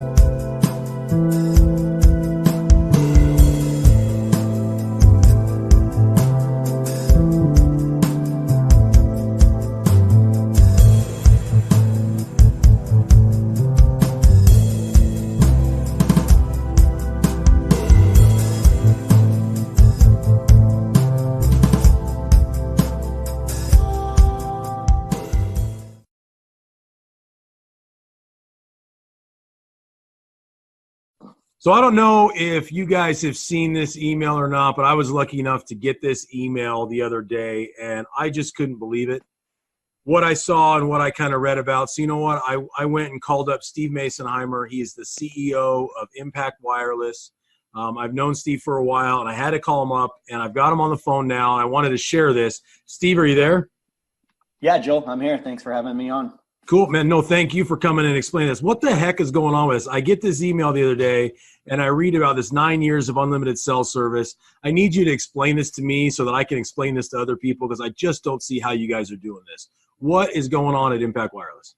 So I don't know if you guys have seen this email or not, but I was lucky enough to get this email the other day, and I just couldn't believe it. What I saw and what I kind of read about. So you know what? I went and called up Steve Masonheimer. He is the CEO of Impact Wireless. I've known Steve for a while, and I had to call him up, and I've got him on the phone now, and I wanted to share this. Steve, are you there? Yeah, Joel, I'm here. Thanks for having me on. Cool, man. No, thank you for coming and explaining this. What the heck is going on with this? I get this email the other day, and I read about this 9 years of unlimited cell service. I need you to explain this to me so that I can explain this to other people, because I just don't see how you guys are doing this. What is going on at Impact Wireless?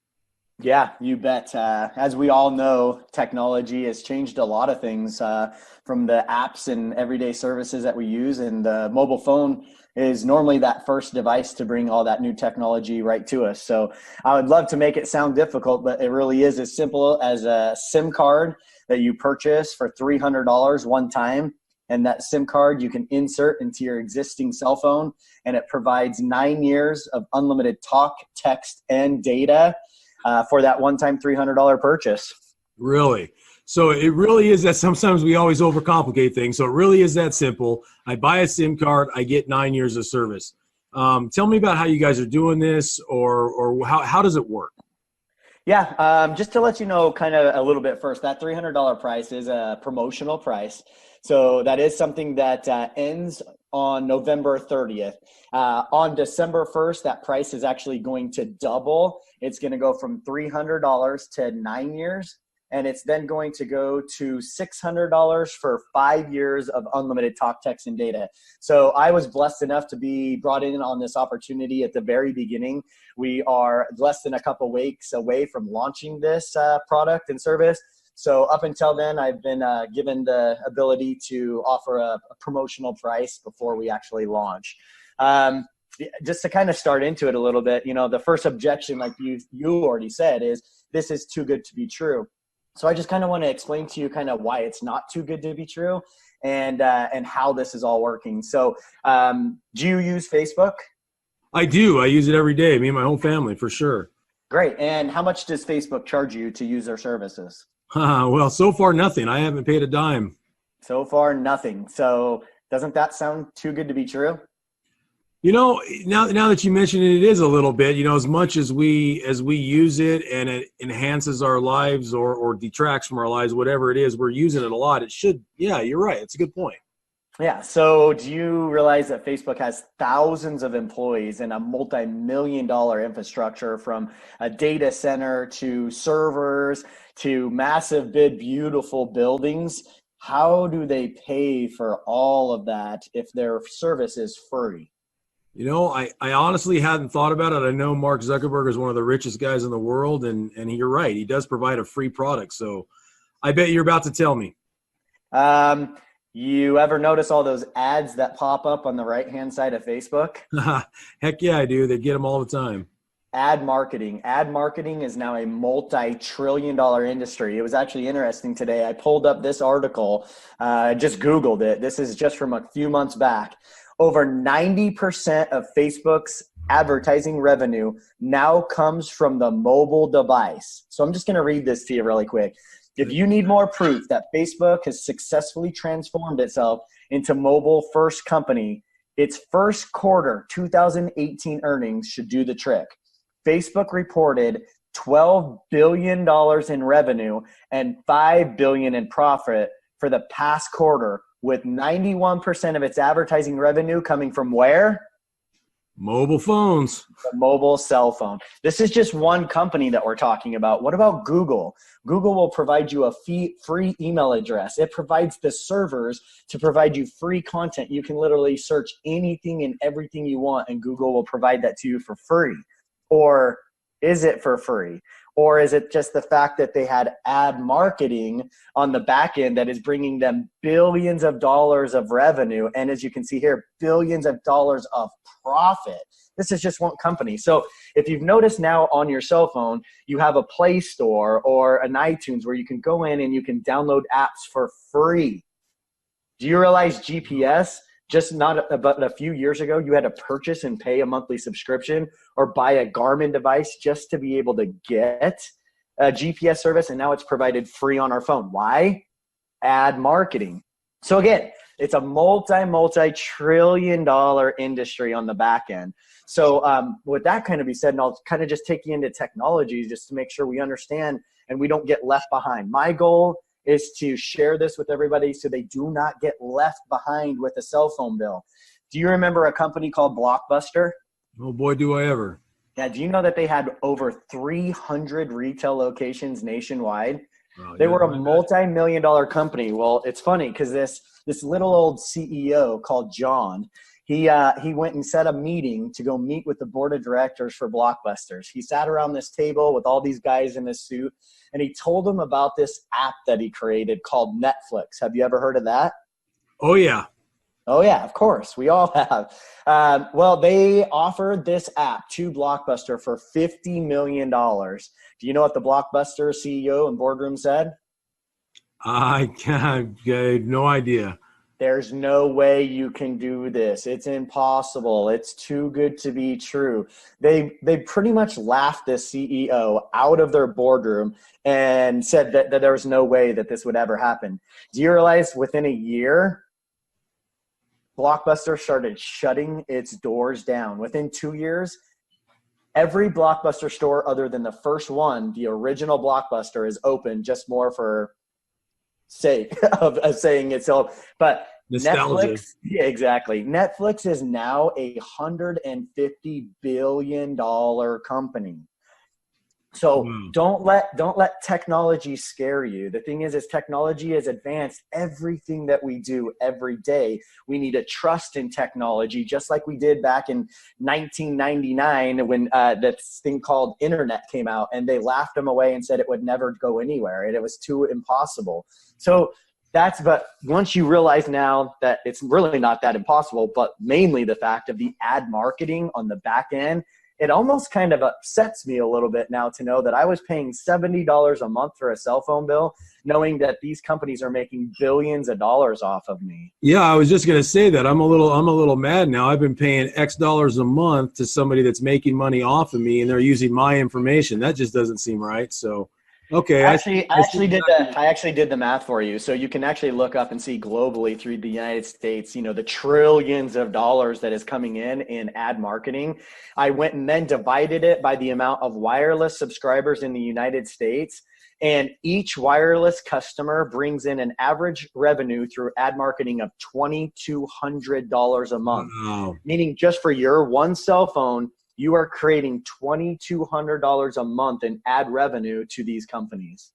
Yeah, you bet. As we all know, technology has changed a lot of things from the apps and everyday services that we use. And the mobile phone is normally that first device to bring all that new technology right to us. So I would love to make it sound difficult, but it really is as simple as a SIM card that you purchase for $300 one time. And that SIM card you can insert into your existing cell phone, and it provides 9 years of unlimited talk, text, and data for that one-time $300 purchase. Really? So it really is that sometimes we always overcomplicate things. So it really is that simple. I buy a SIM card, I get 9 years of service. Tell me about how you guys are doing this, or how does it work? Yeah, just to let you know kind of a little bit first, that $300 price is a promotional price. So that is something that ends on November 30th. On December 1st, that price is actually going to double. It's going to go from $300 to 9 years. And it's then going to go to $600 for 5 years of unlimited talk, text, and data. So I was blessed enough to be brought in on this opportunity at the very beginning. We are less than a couple weeks away from launching this product and service. So up until then, I've been given the ability to offer a promotional price before we actually launch. Just to kind of start into it a little bit, you know, the first objection, like you already said, is this is too good to be true. So I just kind of want to explain to you kind of why it's not too good to be true, and how this is all working. So do you use Facebook? I do. I use it every day, me and my whole family, for sure. Great. And how much does Facebook charge you to use their services? Well, so far, nothing. I haven't paid a dime. So far, nothing. So doesn't that sound too good to be true? You know, now that you mention it, it is a little bit. You know, as much as we use it and it enhances our lives or detracts from our lives, whatever it is, we're using it a lot. It should. Yeah, you're right. It's a good point. Yeah. So do you realize that Facebook has thousands of employees and a multi-million-dollar infrastructure, from a data center to servers to massive, big, beautiful buildings? How do they pay for all of that if their service is free? You know, I honestly hadn't thought about it. I know Mark Zuckerberg is one of the richest guys in the world, and you're right. He does provide a free product. So I bet you're about to tell me. You ever notice all those ads that pop up on the right-hand side of Facebook? Heck yeah, I do. They get them all the time. Ad marketing. Ad marketing is now a multi-trillion-dollar industry. It was actually interesting today. I pulled up this article, just Googled it. This is just from a few months back. Over 90% of Facebook's advertising revenue now comes from the mobile device. So I'm just going to read this to you really quick. If you need more proof that Facebook has successfully transformed itself into mobile-first company, its first quarter 2018 earnings should do the trick. Facebook reported $12 billion in revenue and $5 billion in profit for the past quarter, with 91% of its advertising revenue coming from where? Mobile phones. The mobile cell phone. This is just one company that we're talking about. What about Google? Google will provide you a free email address. It provides the servers to provide you free content. You can literally search anything and everything you want, and Google will provide that to you for free. Or is it for free? Or is it just the fact that they had ad marketing on the back end that is bringing them billions of dollars of revenue? And as you can see here, billions of dollars of profit. This is just one company. So if you've noticed now on your cell phone, you have a Play Store or an iTunes where you can go in and you can download apps for free. Do you realize GPS, just not about a few years ago, you had to purchase and pay a monthly subscription or buy a Garmin device just to be able to get a GPS service, and now it's provided free on our phone. Why? Ad marketing. So again, it's a multi-trillion-dollar industry on the back end. So with that kind of be said, and I'll kind of just take you into technology just to make sure we understand and we don't get left behind. My goal is to share this with everybody so they do not get left behind with a cell phone bill. Do you remember a company called Blockbuster? Oh boy, do I ever. Yeah, do you know that they had over 300 retail locations nationwide? They were a multi-million-dollar company. Well, it's funny because this little old CEO called John, he went and set a meeting to go meet with the board of directors for Blockbusters. He sat around this table with all these guys in a suit, and he told them about this app that he created called Netflix. Have you ever heard of that? Oh, yeah. Oh, yeah, of course. We all have. Well, they offered this app to Blockbuster for $50 million. Do you know what the Blockbuster CEO and boardroom said? I have no idea. There's no way you can do this. It's impossible. It's too good to be true. They pretty much laughed this CEO out of their boardroom and said that there was no way that this would ever happen. Do you realize within a year, Blockbuster started shutting its doors down? Within 2 years, every Blockbuster store other than the first one, the original Blockbuster, is open just more for sake of saying it. So, but nostalgia. Netflix, yeah, exactly. Netflix is now a $150 billion company. So don't let technology scare you. The thing is technology is advanced. Everything that we do every day, we need to trust in technology, just like we did back in 1999 when that thing called internet came out, and they laughed them away and said it would never go anywhere and it was too impossible. So but once you realize now that it's really not that impossible, but mainly the fact of the ad marketing on the back end, it almost kind of upsets me a little bit now to know that I was paying $70 a month for a cell phone bill, knowing that these companies are making billions of dollars off of me. Yeah, I was just going to say that I'm a little mad now. I've been paying X dollars a month to somebody that's making money off of me, and they're using my information. That just doesn't seem right. So, okay. I actually did the math for you. So you can actually look up and see globally through the United States, the trillions of dollars that is coming in ad marketing. I went and then divided it by the amount of wireless subscribers in the United States. And each wireless customer brings in an average revenue through ad marketing of $2,200 a month. Wow. Meaning just for your one cell phone, you are creating $2,200 a month in ad revenue to these companies.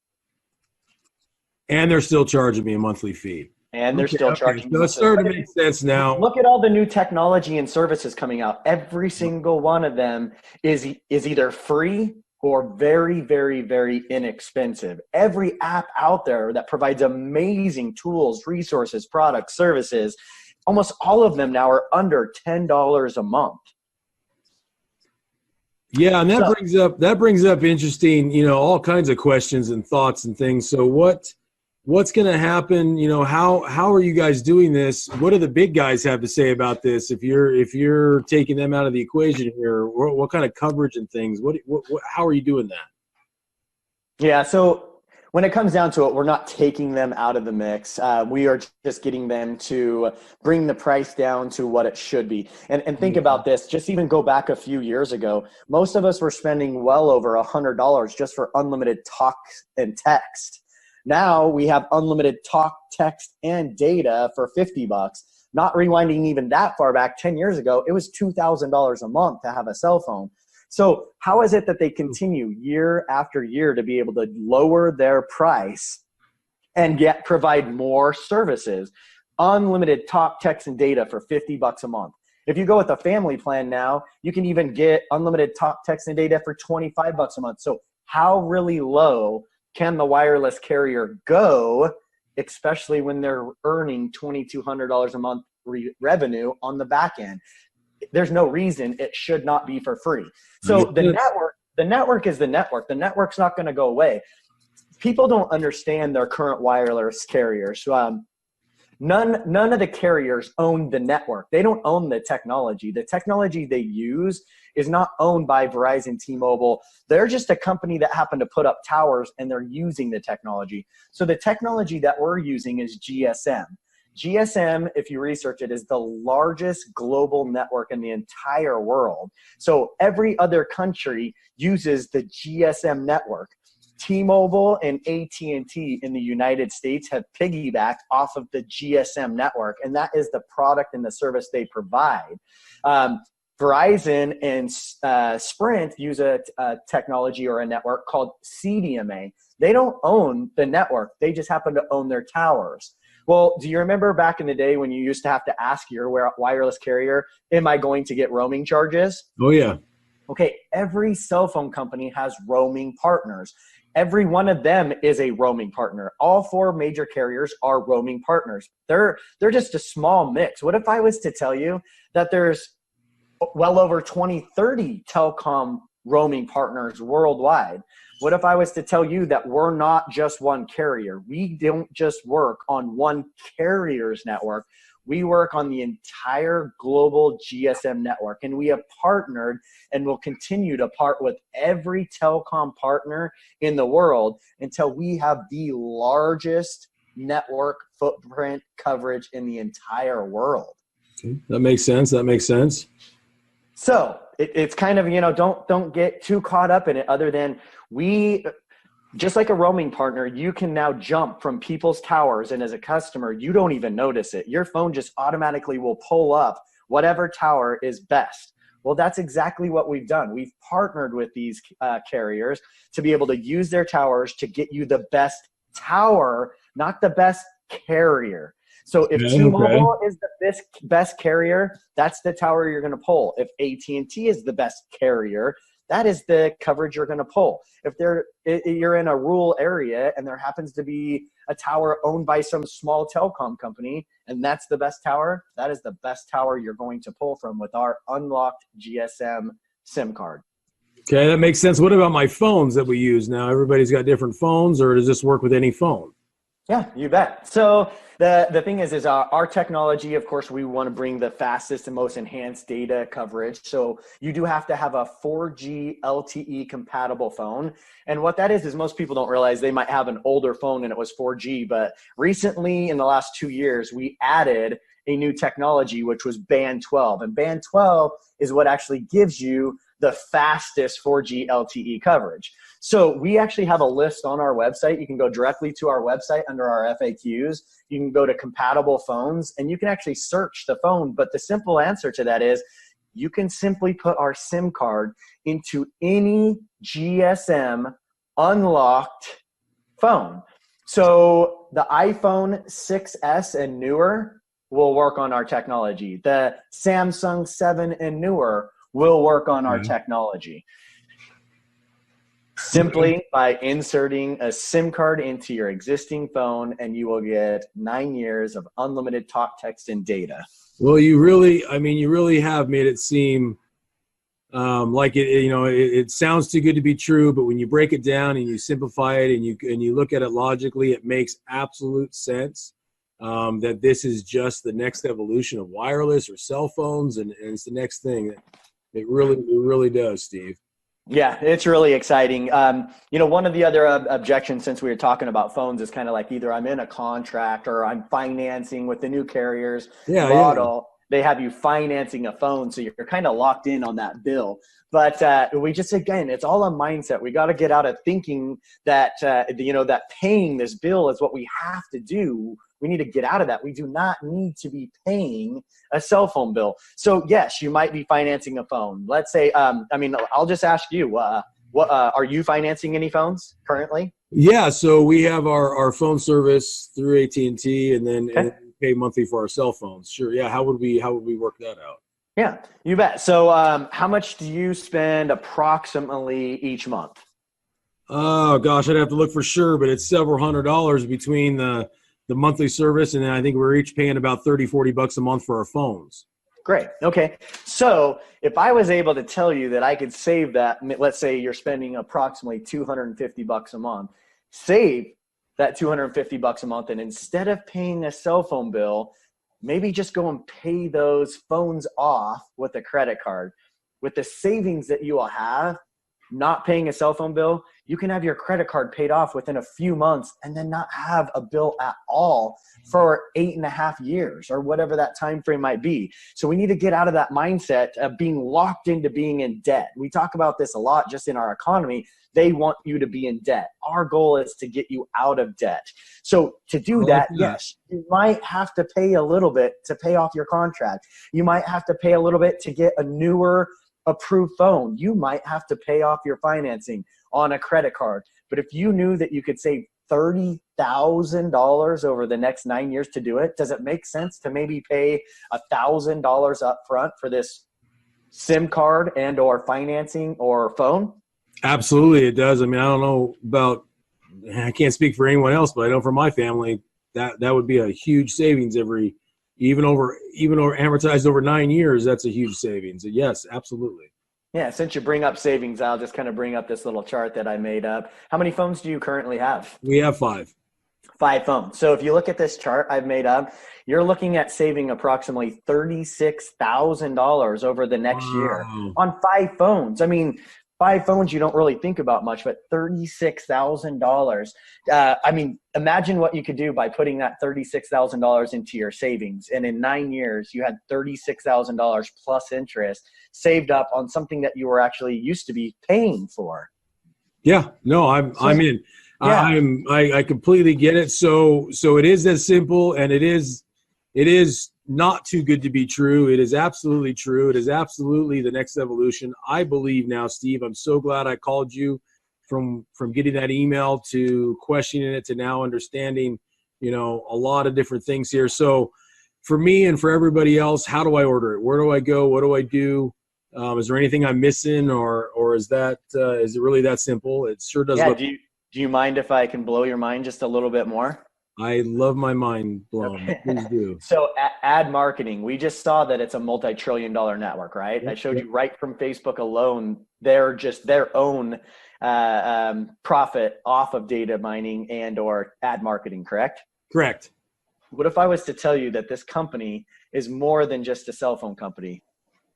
And they're still charging me a monthly fee. And they're still charging. So it's starting to make sense now. Look at all the new technology and services coming out. Every single one of them is either free or very, very, very inexpensive. Every app out there that provides amazing tools, resources, products, services, almost all of them now are under $10 a month. Yeah, and that brings up interesting, all kinds of questions and thoughts and things. So what's going to happen? How are you guys doing this? What do the big guys have to say about this? If you're taking them out of the equation here, what kind of coverage and things? How are you doing that? Yeah, so when it comes down to it, we're not taking them out of the mix. We are just getting them to bring the price down to what it should be. And think about this, just even go back a few years ago, most of us were spending well over $100 just for unlimited talk and text. Now we have unlimited talk, text, and data for $50. Not rewinding even that far back, 10 years ago, it was $2,000 a month to have a cell phone. So how is it that they continue year after year to be able to lower their price and yet provide more services? Unlimited talk, text, and data for $50 a month. If you go with a family plan now, you can even get unlimited talk, text, and data for $25 a month. So how really low can the wireless carrier go, especially when they're earning $2,200 a month revenue on the back end? There's no reason it should not be for free. So the network is the network. The network's not going to go away. People don't understand their current wireless carriers. None of the carriers own the network. They don't own the technology. The technology they use is not owned by Verizon, T-Mobile. They're just a company that happened to put up towers, and they're using the technology. So the technology that we're using is GSM. GSM, if you research it, is the largest global network in the entire world. So every other country uses the GSM network. T-Mobile and AT&T in the United States have piggybacked off of the GSM network, and that is the product and the service they provide. Verizon and Sprint use a technology or a network called CDMA. They don't own the network. They just happen to own their towers. Well, do you remember back in the day when you used to have to ask your wireless carrier, am I going to get roaming charges? Oh, yeah. Okay, every cell phone company has roaming partners. Every one of them is a roaming partner. All 4 major carriers are roaming partners. They're just a small mix. What if I was to tell you that there's well over 20, 30 telecom roaming partners worldwide? What if I was to tell you that we're not just one carrier? We don't just work on one carrier's network. We work on the entire global GSM network, and we have partnered and will continue to part with every telecom partner in the world until we have the largest network footprint coverage in the entire world. Okay. That makes sense. So it's kind of, don't get too caught up in it, other than just like a roaming partner, you can now jump from people's towers, and as a customer, you don't even notice it. Your phone just automatically will pull up whatever tower is best. Well, that's exactly what we've done. We've partnered with these carriers to be able to use their towers to get you the best tower, not the best carrier. So if T-Mobile is the best carrier, that's the tower you're going to pull. If AT&T is the best carrier, that is the coverage you're going to pull. If you're in a rural area and there happens to be a tower owned by some small telecom company, and that's the best tower, that is the best tower you're going to pull from with our unlocked GSM SIM card. Okay, that makes sense. What about my phones that we use now? Everybody's got different phones, or does this work with any phone? Yeah, you bet. So the thing is our technology, of course, we want to bring the fastest and most enhanced data coverage. So you do have to have a 4G LTE compatible phone. And what that is most people don't realize they might have an older phone and it was 4G. But recently, in the last 2 years, we added a new technology, which was Band 12. And Band 12 is what actually gives you the fastest 4G LTE coverage. So we actually have a list on our website. You can go directly to our website under our FAQs. You can go to compatible phones, and you can actually search the phone. But the simple answer to that is you can simply put our SIM card into any GSM unlocked phone. So the iPhone 6S and newer will work on our technology. The Samsung 7 and newer will work on our technology. Simply by inserting a SIM card into your existing phone, and you will get 9 years of unlimited talk, text, and data. Well, you really have made it seem like it sounds too good to be true, but when you break it down and you simplify it and you look at it logically, it makes absolute sense. That this is just the next evolution of wireless or cell phones, and it's the next thing. It really does, Steve. Yeah, it's really exciting. One of the other objections, since we were talking about phones, is kind of like either I'm in a contract or I'm financing with the new carriers model. They have you financing a phone, so you're kind of locked in on that bill. But it's all a mindset. We got to get out of thinking that that paying this bill is what we have to do. We need to get out of that. We do not need to be paying a cell phone bill. So yes, you might be financing a phone. Let's say, I'll just ask you, what are you financing any phones currently? Yeah, so we have our phone service through AT&T, and then and pay monthly for our cell phones. Sure. Yeah. How would we work that out? Yeah, you bet. So how much do you spend approximately each month? Oh gosh, I'd have to look for sure, but it's several $100s between the monthly service, and then I think we're each paying about 30-40 bucks a month for our phones. Great. Okay. So if I was able to tell you that I could save that, let's say you're spending approximately 250 bucks a month, save that 250 bucks a month. And instead of paying a cell phone bill, maybe just go and pay those phones off with a credit card. With the savings that you will have, not paying a cell phone bill, you can have your credit card paid off within a few months and then not have a bill at all for 8.5 years or whatever that time frame might be. So we need to get out of that mindset of being locked into being in debt. We talk about this a lot just in our economy. They want you to be in debt. Our goal is to get you out of debt. So to do that, yes, you might have to pay a little bit to pay off your contract. You might have to pay a little bit to get a newer approved phone. You might have to pay off your financing on a credit card. But if you knew that you could save $30,000 over the next 9 years to do it, does it make sense to maybe pay $1,000 up front for this SIM card and or financing or phone? Absolutely, it does. I mean, I don't know about, I can't speak for anyone else, but I know for my family that would be a huge savings even over amortized over 9 years. That's a huge savings. So yes, absolutely. Yeah, since you bring up savings, I'll just kind of bring up this little chart that I made up. How many phones do you currently have? We have 5. 5 phones. So if you look at this chart I've made up, you're looking at saving approximately $36,000 over the next year on 5 phones. I mean, 5 phones you don't really think about much, but $36,000. I mean, imagine what you could do by putting that $36,000 into your savings. And in 9 years, you had $36,000 plus interest saved up on something that you were actually used to be paying for. Yeah, no, I'm in. Yeah. I completely get it. So it is as simple, and it is not too good to be true. It is absolutely true. It is absolutely the next evolution. I believe now, Steve, I'm so glad I called you from getting that email to questioning it to now understanding, a lot of different things here. So for me and for everybody else, how do I order it? Where do I go? What do I do? Is there anything I'm missing, or is it really that simple? It sure does. Yeah. Do you mind if I can blow your mind just a little bit more? I love my mind blown. Okay. Please do. So ad marketing, we just saw that it's a multi-trillion-dollar network, right? Yep. I showed you right from Facebook alone, they're just their own profit off of data mining and or ad marketing, correct? Correct. What if I was to tell you that this company is more than just a cell phone company?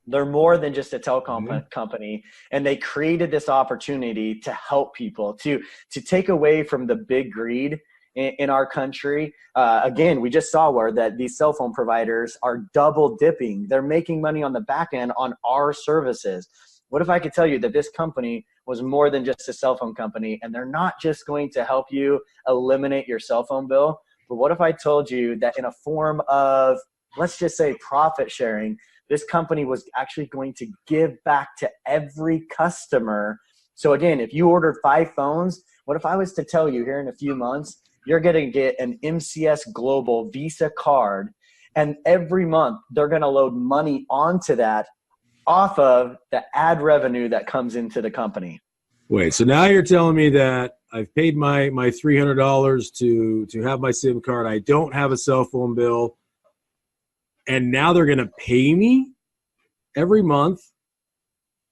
They're more than just a telecom company, and they created this opportunity to help people, to take away from the big greed in our country. Again, we just saw where that these cell phone providers are double dipping. They're making money on the back end on our services. What if I could tell you that this company was more than just a cell phone company, and they're not just going to help you eliminate your cell phone bill, but what if I told you that in a form of, let's just say, profit sharing, this company was actually going to give back to every customer. So again, if you ordered 5 phones, what if I was to tell you here in a few months, you're going to get an MCS Global Visa card, and every month they're going to load money onto that off of the ad revenue that comes into the company. Wait, so now you're telling me that I've paid my $300 to have my SIM card. I don't have a cell phone bill, and now they're going to pay me every month.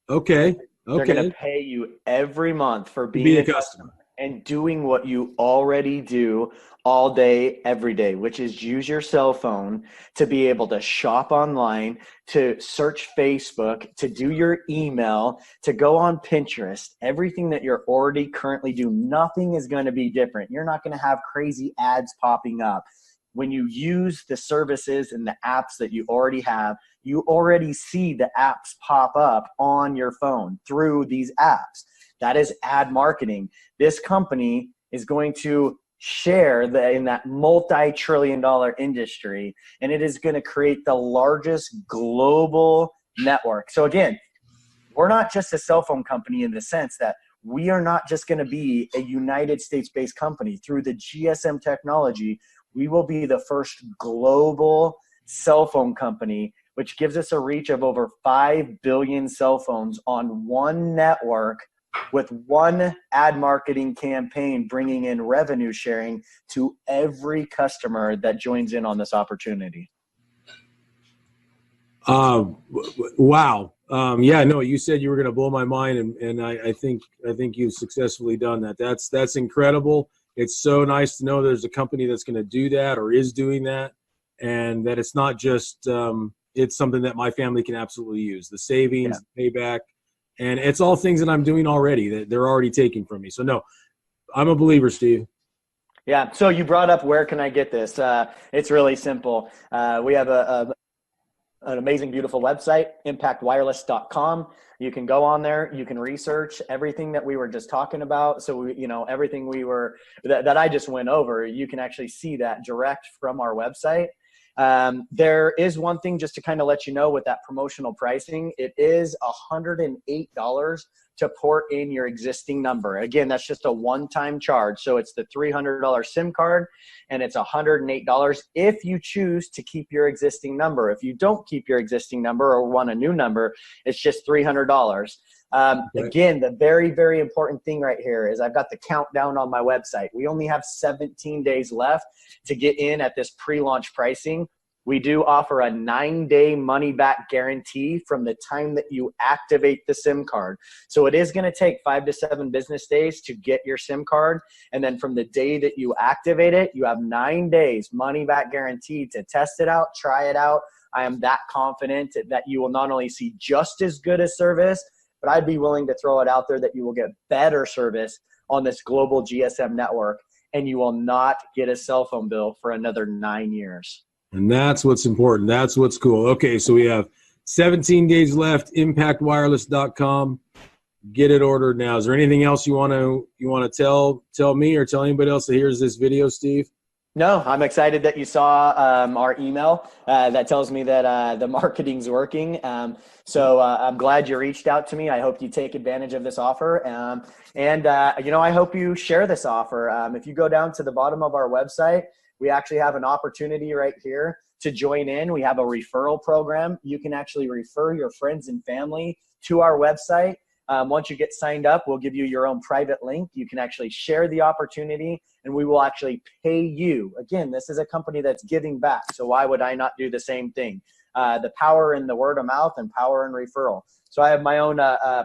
Okay. They're going to pay you every month for being a customer and doing what you already do all day, every day, which is use your cell phone to be able to shop online, to search Facebook, to do your email, to go on Pinterest. Everything that you're already currently doing, nothing is going to be different. You're not going to have crazy ads popping up. When you use the services and the apps that you already have, you already see the apps pop up on your phone through these apps. That is ad marketing. This company is going to share in that multi-trillion-dollar industry, and it is going to create the largest global network. So again, we're not just a cell phone company in the sense that we are not just going to be a United States-based company. Through the GSM technology, we will be the first global cell phone company, which gives us a reach of over 5 billion cell phones on one network with one ad marketing campaign bringing in revenue sharing to every customer that joins in on this opportunity. Wow. Yeah, no, you said you were going to blow my mind, and I think you've successfully done that. That's incredible. It's so nice to know there's a company that's going to do that or is doing that, and that it's not just it's something that my family can absolutely use. The savings, payback, and it's all things that I'm doing already that they're already taking from me. So no, I'm a believer, Steve. Yeah. So you brought up, where can I get this? It's really simple. We have an amazing, beautiful website, impactwireless.com. You can go on there. You can research everything that we were just talking about. So, everything that I just went over, you can actually see that direct from our website. There is one thing just to kind of let you know with that promotional pricing. It is $108 to port in your existing number. Again, that's just a one-time charge. So it's the $300 SIM card, and it's $108 if you choose to keep your existing number. If you don't keep your existing number or want a new number, it's just $300. Again, the very, very important thing right here is I've got the countdown on my website. We only have 17 days left to get in at this pre-launch pricing. We do offer a 9-day money-back guarantee from the time that you activate the SIM card. So it is going to take 5 to 7 business days to get your SIM card. And then from the day that you activate it, you have 9 days money-back guarantee to test it out, try it out. I am that confident that you will not only see just as good a service, but I'd be willing to throw it out there that you will get better service on this global GSM network, and you will not get a cell phone bill for another 9 years. And that's what's important. That's what's cool. Okay, so we have 17 days left. ImpactWireless.com. Get it ordered now. Is there anything else you want to tell me or tell anybody else that hears this video, Steve? No, I'm excited that you saw our email that tells me that the marketing's working. So I'm glad you reached out to me. I hope you take advantage of this offer. I hope you share this offer. If you go down to the bottom of our website, we actually have an opportunity right here to join in. We have a referral program. You can actually refer your friends and family to our website. Once you get signed up, we'll give you your own private link. You can actually share the opportunity, and we will actually pay you. Again, this is a company that's giving back, so why would I not do the same thing? The power in the word of mouth and power in referral. So I have my own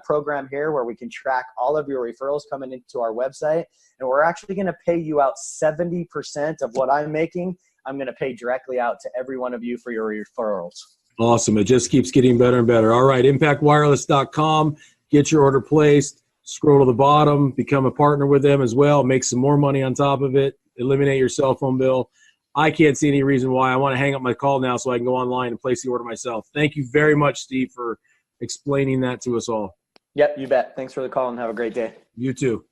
program here where we can track all of your referrals coming into our website, and we're actually going to pay you out 70% of what I'm making. I'm going to pay directly out to every one of you for your referrals. Awesome. It just keeps getting better and better. All right, impactwireless.com. Get your order placed, scroll to the bottom, become a partner with them as well, make some more money on top of it, eliminate your cell phone bill. I can't see any reason why. I want to hang up my call now so I can go online and place the order myself. Thank you very much, Steve, for explaining that to us all. Yep, you bet. Thanks for the call and have a great day. You too.